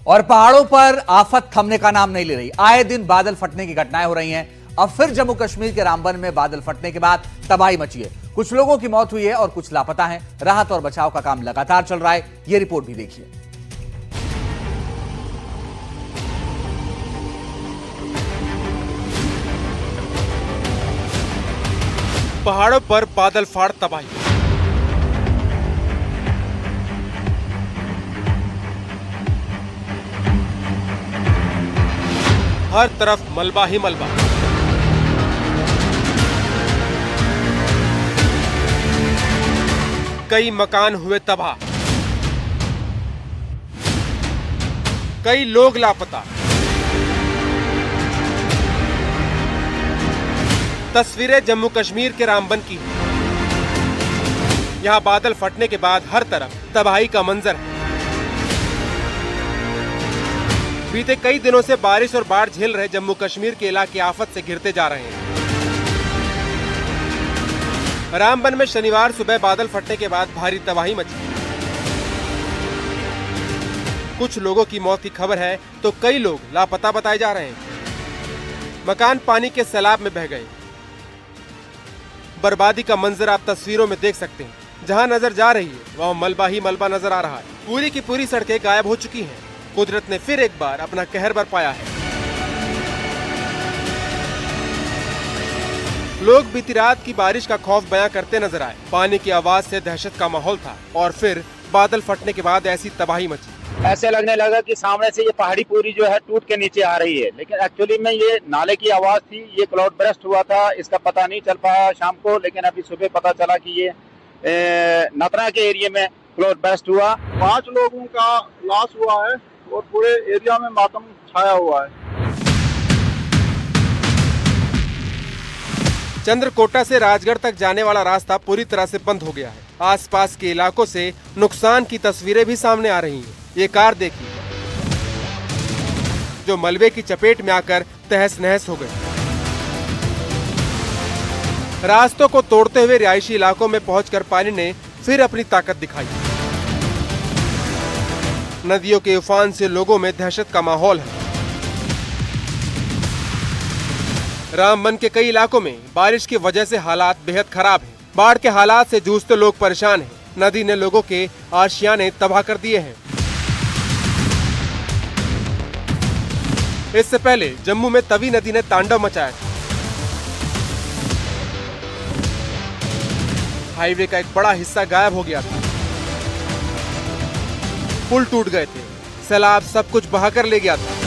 और पहाड़ों पर आफत थमने का नाम नहीं ले रही। आए दिन बादल फटने की घटनाएं हो रही हैं। अब फिर जम्मू कश्मीर के रामबन में बादल फटने के बाद तबाही मची है। कुछ लोगों की मौत हुई है और कुछ लापता हैं। राहत और बचाव का काम लगातार चल रहा है। यह रिपोर्ट भी देखिए। पहाड़ों पर बादल फाड़ तबाही। हर तरफ मलबा ही मलबा। कई मकान हुए तबाह, कई लोग लापता। तस्वीरें जम्मू कश्मीर के रामबन की। यहाँ बादल फटने के बाद हर तरफ तबाही का मंजर है। बीते कई दिनों से बारिश और बाढ़ झेल रहे जम्मू कश्मीर के इलाके आफत से घिरते जा रहे हैं। रामबन में शनिवार सुबह बादल फटने के बाद भारी तबाही मची। कुछ लोगों की मौत की खबर है तो कई लोग लापता बताए जा रहे हैं। मकान पानी के सैलाब में बह गए। बर्बादी का मंजर आप तस्वीरों में देख सकते हैं। जहां नजर जा रही है वहां मलबा ही मलबा नजर आ रहा है। पूरी की पूरी सड़कें गायब हो चुकी हैं। कुदरत ने फिर एक बार अपना कहर बरपाया है। लोग बीती रात की बारिश का खौफ बयां करते नजर आए। पानी की आवाज से दहशत का माहौल था और फिर बादल फटने के बाद ऐसी तबाही मची। ऐसे लगने लगा कि सामने से ये पहाड़ी पूरी जो है टूट के नीचे आ रही है, लेकिन एक्चुअली में ये नाले की आवाज थी। ये क्लाउड बरस्ट हुआ था, इसका पता नहीं चल पाया शाम को, लेकिन अभी सुबह पता चला कि ये नतरा के एरिया में क्लाउड बरस्ट हुआ। 5 लोगों का लॉस हुआ है और पूरे एरिया में मातम छाया हुआ है। चंद्रकोटा से राजगढ़ तक जाने वाला रास्ता पूरी तरह से बंद हो गया है। आसपास के इलाकों से नुकसान की तस्वीरें भी सामने आ रही हैं। ये कार देखिए जो मलबे की चपेट में आकर तहस नहस हो गई। रास्तों को तोड़ते हुए रिहायशी इलाकों में पहुंचकर पानी ने फिर अपनी ताकत दिखाई। नदियों के उफान से लोगों में दहशत का माहौल है। रामबन के कई इलाकों में बारिश की वजह से हालात बेहद खराब हैं। बाढ़ के हालात से जूझते लोग परेशान हैं। नदी ने लोगों के आशियाने तबाह कर दिए हैं। इससे पहले जम्मू में तवी नदी ने तांडव मचाया था। हाईवे का एक बड़ा हिस्सा गायब हो गया था। पुल टूट गए थे। सैलाब सब कुछ बहाकर ले गया था।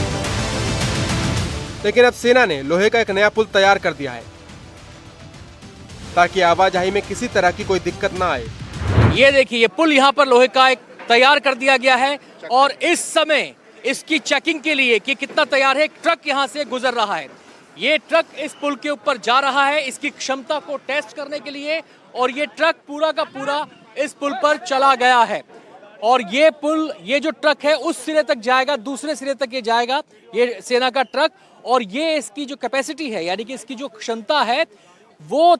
लेकिन अब सेना ने लोहे का एक नया पुल तैयार कर दिया है ताकि आवाजाही में किसी तरह की कोई दिक्कत ना आए। ये देखिए, ये पुल यहाँ पर लोहे का एक तैयार कर दिया गया है और इस समय इसकी चेकिंग के लिए कि कितना तैयार है, एक ट्रक यहाँ से गुजर रहा है। ये ट्रक इस पुल के ऊपर जा रहा है इसकी क्षमता को टेस्ट करने के लिए, और ये ट्रक पूरा का पूरा इस पुल पर चला गया है। और ये पुल, ये जो ट्रक है उस सिरे तक जाएगा, दूसरे सिरे तक ये जाएगा, ये सेना का ट्रक। और ये इसकी जो कैपेसिटी है, यानी कि इसकी जो क्षमता है, वो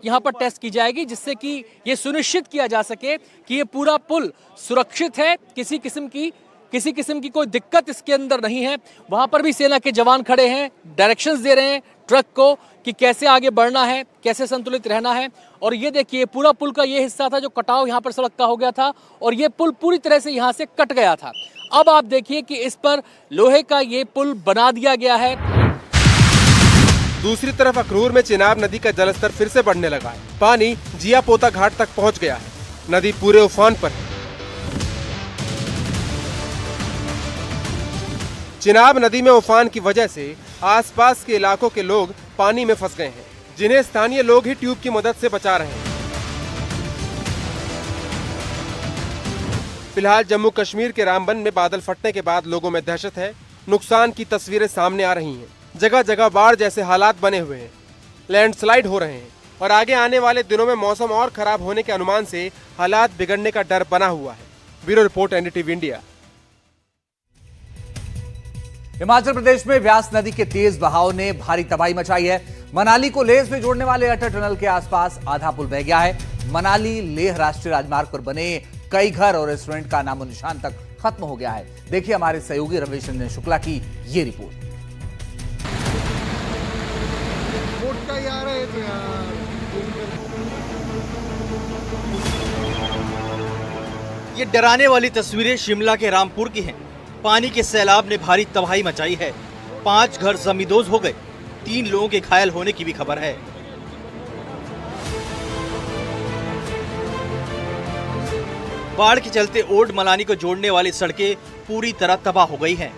यहाँ पर टेस्ट की जाएगी, जिससे कि ये सुनिश्चित किया जा सके कि ये पूरा पुल सुरक्षित है, किसी किस्म की कोई दिक्कत इसके अंदर नहीं है। वहां पर भी सेना के जवान खड़े हैं, डायरेक्शंस दे रहे हैं ट्रक को कि कैसे आगे बढ़ना है, कैसे संतुलित रहना है। और ये देखिए, पूरा पुल का ये हिस्सा था जो कटाव यहाँ पर सड़क का हो गया था और ये पुल पूरी तरह से यहाँ से कट गया था। अब आप देखिए कि इस पर लोहे का ये पुल बना दिया गया है। दूसरी तरफ अखनूर में चिनाब नदी का जलस्तर फिर से बढ़ने लगा है। पानी जिया पोता घाट तक पहुंच गया है। नदी पूरे उफान पर है। चिनाब नदी में उफान की वजह से आसपास के इलाकों के लोग पानी में फंस गए हैं, जिन्हें स्थानीय लोग ही ट्यूब की मदद से बचा रहे हैं। फिलहाल जम्मू कश्मीर के रामबन में बादल फटने के बाद लोगों में दहशत है। नुकसान की तस्वीरें सामने आ रही हैं। जगह जगह बाढ़ जैसे हालात बने हुए हैं। लैंडस्लाइड हो रहे हैं और आगे आने वाले दिनों में मौसम और खराब होने के अनुमान से हालात बिगड़ने का डर बना हुआ है। Bureau report, NDTV India. हिमाचल प्रदेश में व्यास नदी के तेज बहाव ने भारी तबाही मचाई है। मनाली को लेह से जोड़ने वाले अटल टनल के आसपास आधा पुल बह गया है। मनाली लेह राष्ट्रीय राजमार्ग पर बने कई घर और रेस्टोरेंट का नामो निशान तक खत्म हो गया है। देखिए हमारे सहयोगी रमेश रंजन शुक्ला की ये रिपोर्ट। ये डराने वाली तस्वीरें शिमला के रामपुर की हैं। पानी के सैलाब ने भारी तबाही मचाई है। 5 घर जमींदोज हो गए, 3 लोगों के घायल होने की भी खबर है। बाढ़ के चलते ओल्ड मलानी को जोड़ने वाली सड़कें पूरी तरह तबाह हो गई हैं।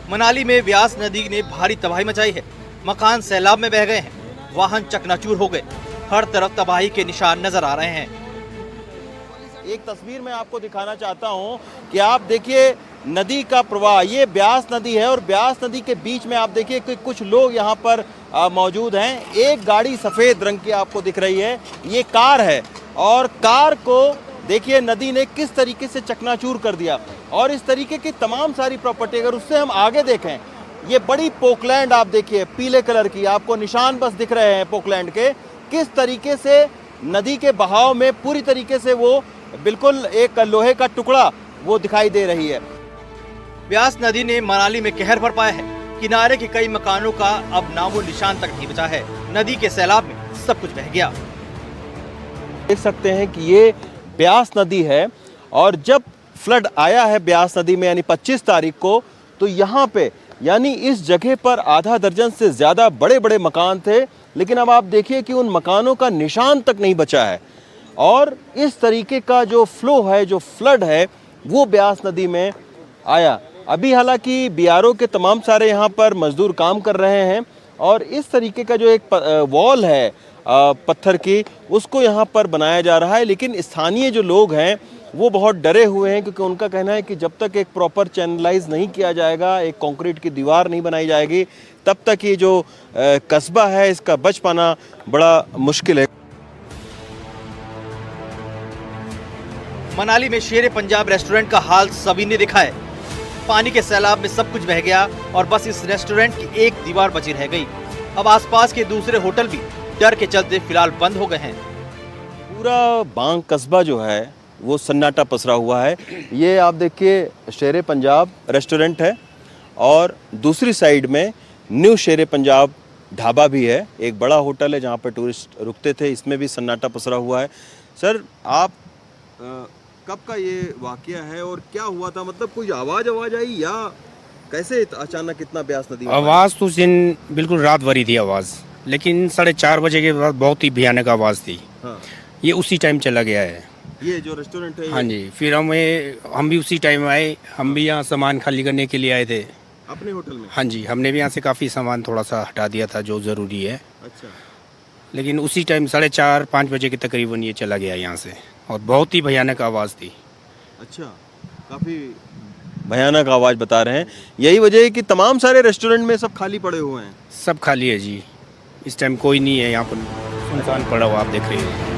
मनाली में व्यास नदी ने भारी तबाही मचाई है। मकान सैलाब में बह गए हैं, वाहन चकनाचूर हो गए, हर तरफ तबाही के निशान नजर आ रहे हैं। एक तस्वीर मैं आपको दिखाना चाहता हूं कि आप देखिए नदी का प्रवाह, ये ब्यास नदी है और ब्यास नदी के बीच में आप देखिए कि कुछ लोग यहाँ पर मौजूद हैं। एक गाड़ी सफ़ेद रंग की आपको दिख रही है, ये कार है और कार को देखिए नदी ने किस तरीके से चकनाचूर कर दिया। और इस तरीके की तमाम सारी प्रॉपर्टी, अगर उससे हम आगे देखें, ये बड़ी पोकलैंड आप देखिए पीले कलर की, आपको निशान बस दिख रहे हैं पोकलैंड के, किस तरीके से नदी के बहाव में पूरी तरीके से वो बिल्कुल एक लोहे का टुकड़ा वो दिखाई दे रही है। व्यास नदी ने मनाली में कहर बरपाया है। किनारे के कई मकानों का अब नामो निशान तक नहीं बचा है। नदी के सैलाब में सब कुछ बह गया। देख सकते हैं कि ये ब्यास नदी है और जब फ्लड आया है ब्यास नदी में यानी 25 तारीख को, तो यहाँ पे यानी इस जगह पर आधा दर्जन से ज़्यादा बड़े बड़े मकान थे, लेकिन अब आप देखिए कि उन मकानों का निशान तक नहीं बचा है। और इस तरीके का जो फ्लो है, जो फ्लड है, वो ब्यास नदी में आया। अभी हालांकि बीआरओ के तमाम सारे यहाँ पर मजदूर काम कर रहे हैं और इस तरीके का जो एक वॉल है पत्थर की, उसको यहाँ पर बनाया जा रहा है। लेकिन स्थानीय जो लोग हैं वो बहुत डरे हुए हैं, क्योंकि उनका कहना है कि जब तक एक प्रॉपर चैनलाइज नहीं किया जाएगा, एक कंक्रीट की दीवार नहीं बनाई जाएगी, तब तक ये जो कस्बा है इसका बच पाना बड़ा मुश्किल है। मनाली में शेरे पंजाब रेस्टोरेंट का हाल सभी ने देखा है। पानी के सैलाब में सब कुछ बह गया और बस इस रेस्टोरेंट की एक दीवार बची रह गई। अब आसपास के दूसरे होटल भी डर के चलते फिलहाल बंद हो गए हैं। पूरा बांग कस्बा जो है वो सन्नाटा पसरा हुआ है। ये आप देखिए शेरे पंजाब रेस्टोरेंट है और दूसरी साइड में न्यू शेरे पंजाब ढाबा भी है, एक बड़ा होटल है जहाँ पर टूरिस्ट रुकते थे, इसमें भी सन्नाटा पसरा हुआ है। सर, आप कब का ये वाकया है और क्या हुआ था? मतलब कोई आवाज आई या कैसे अचानक इतना ब्यास नदी? आवाज़ तो उस दिन बिल्कुल रात भरी थी आवाज़, लेकिन 4:30 बजे के बाद बहुत ही भयानक आवाज़ थी। हाँ। ये उसी टाइम चला गया है, ये जो रेस्टोरेंट है। हाँ जी, फिर हम भी उसी टाइम आए। हम भी यहाँ सामान खाली करने के लिए आए थे अपने होटल में। हाँ जी, हमने भी यहाँ से काफ़ी सामान थोड़ा सा हटा दिया था जो ज़रूरी है। अच्छा। लेकिन उसी टाइम 4:30-5 बजे के तकरीबन ये चला गया यहाँ से और बहुत ही भयानक आवाज़ थी। अच्छा, काफ़ी भयानक आवाज़ बता रहे हैं। यही वजह है कि तमाम सारे रेस्टोरेंट में सब खाली पड़े हुए हैं। सब खाली है जी, इस टाइम कोई नहीं है यहाँ पर, सुनसान पड़ा हुआ आप देख रहे हैं।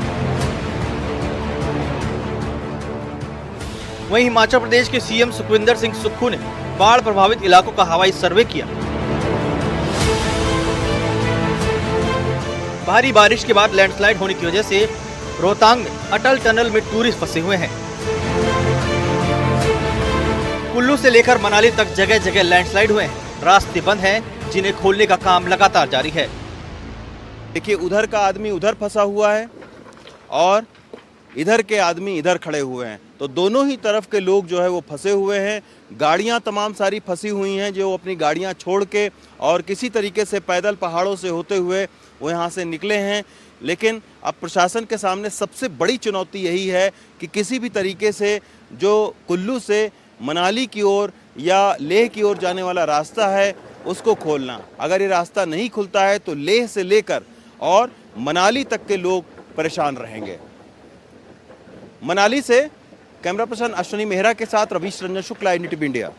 वहीं हिमाचल प्रदेश के सीएम सुखविंदर सिंह सुक्खू ने बाढ़ प्रभावित इलाकों का हवाई सर्वे किया। भारी बारिश के बाद लैंडस्लाइड होने की वजह से रोहतांग में अटल टनल में टूरिस्ट फंसे हुए हैं। कुल्लू से लेकर मनाली तक जगह जगह लैंडस्लाइड हुए हैं। रास्ते बंद हैं, जिन्हें खोलने का काम लगातार जारी है। देखिए, उधर का आदमी उधर फंसा हुआ है और इधर के आदमी इधर खड़े हुए हैं, तो दोनों ही तरफ के लोग जो है वो फंसे हुए हैं। गाड़ियां तमाम सारी फंसी हुई हैं, जो अपनी गाड़ियां छोड़ के और किसी तरीके से पैदल पहाड़ों से होते हुए वो यहाँ से निकले हैं। लेकिन अब प्रशासन के सामने सबसे बड़ी चुनौती यही है कि किसी भी तरीके से जो कुल्लू से मनाली की ओर या लेह की ओर जाने वाला रास्ता है उसको खोलना। अगर ये रास्ता नहीं खुलता है तो लेह से लेकर और मनाली तक के लोग परेशान रहेंगे। मनाली से कैमरा पर्सन अश्विनी मेहरा के साथ रवीश रंजन शुक्ला, NDTV इंडिया।